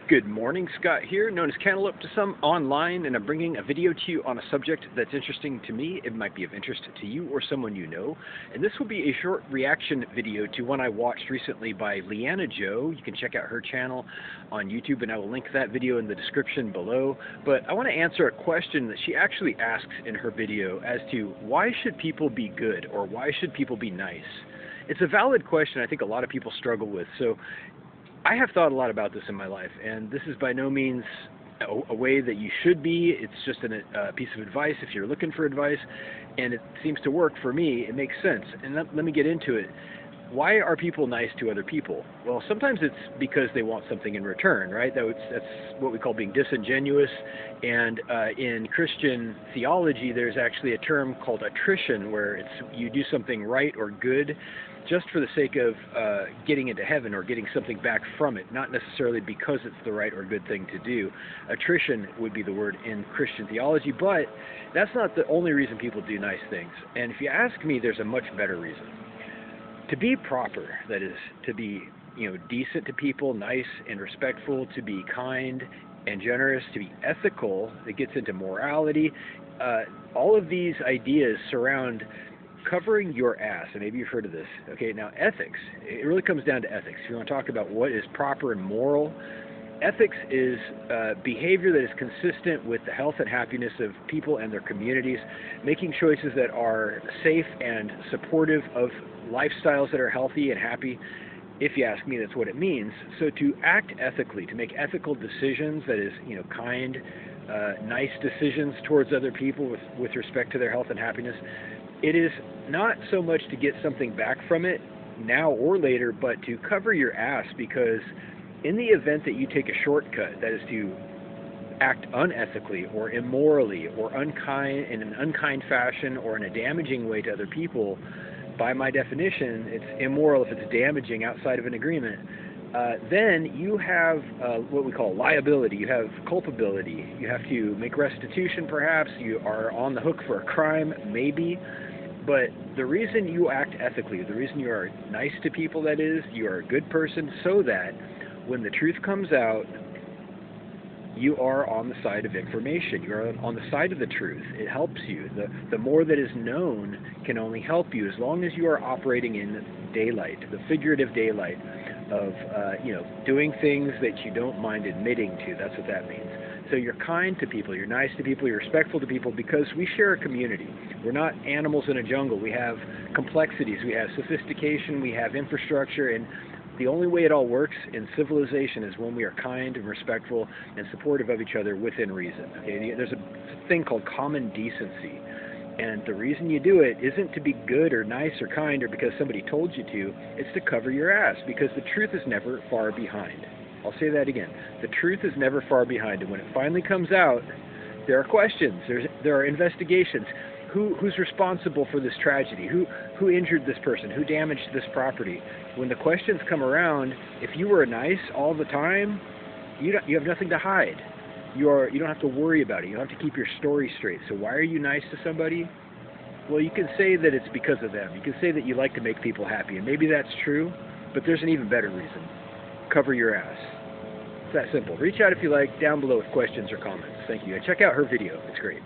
Good morning, Scott here, known as Cantaloupe to some online, and I'm bringing a video to you on a subject that's interesting to me. It might be of interest to you or someone you know, and this will be a short reaction video to one I watched recently by Leanna Jo. You can check out her channel on YouTube, and I will link that video in the description below. But I want to answer a question that she actually asks in her video as to why should people be good, or why should people be nice? It's a valid question I think a lot of people struggle with. So I have thought a lot about this in my life, and this is by no means a way that you should be. It's just a piece of advice if you're looking for advice, and it seems to work for me. It makes sense. And let me get into it. Why are people nice to other people? Well, sometimes it's because they want something in return, right? That's what we call being disingenuous. And in Christian theology, there's actually a term called attrition, where you do something right or good just for the sake of getting into heaven or getting something back from it, not necessarily because it's the right or good thing to do. Attrition would be the word in Christian theology, but that's not the only reason people do nice things. And if you ask me, there's a much better reason. To be proper, that is, to be decent to people, nice and respectful, to be kind and generous, to be ethical, that gets into morality. All of these ideas surround covering your ass, and maybe you've heard of this. Okay, now ethics, it really comes down to ethics. If you want to talk about what is proper and moral, ethics is behavior that is consistent with the health and happiness of people and their communities, making choices that are safe and supportive of lifestyles that are healthy and happy. If you ask me, that's what it means. So to act ethically, to make ethical decisions, that is, kind, nice decisions towards other people with respect to their health and happiness, it is not so much to get something back from it now or later, but to cover your ass, because in the event that you take a shortcut, that is to act unethically or immorally or unkind in an unkind fashion or in a damaging way to other people, by my definition, it's immoral if it's damaging outside of an agreement. Then you have what we call liability. You have culpability. You have to make restitution, perhaps. You are on the hook for a crime, maybe. But the reason you act ethically, the reason you are nice to people, that is, you are a good person, so that when the truth comes out, you are on the side of information. You are on the side of the truth. It helps you. The more that is known can only help you, as long as you are operating in daylight, the figurative daylight of doing things that you don't mind admitting to. That's what that means. So you're kind to people, you're nice to people, you're respectful to people, because we share a community. We're not animals in a jungle. We have complexities, we have sophistication, we have infrastructure, and the only way it all works in civilization is when we are kind and respectful and supportive of each other within reason. Okay? There's a thing called common decency. And the reason you do it isn't to be good or nice or kind or because somebody told you to. It's to cover your ass, because the truth is never far behind. I'll say that again. The truth is never far behind. And when it finally comes out, there are questions. There are investigations. Who's responsible for this tragedy? Who injured this person? Who damaged this property? When the questions come around, if you were nice all the time, you have nothing to hide. You don't have to worry about it. You don't have to keep your story straight. So why are you nice to somebody? Well, you can say that it's because of them. You can say that you like to make people happy, and maybe that's true, but there's an even better reason. Cover your ass. It's that simple. Reach out if you like, down below with questions or comments. Thank you. And check out her video. It's great.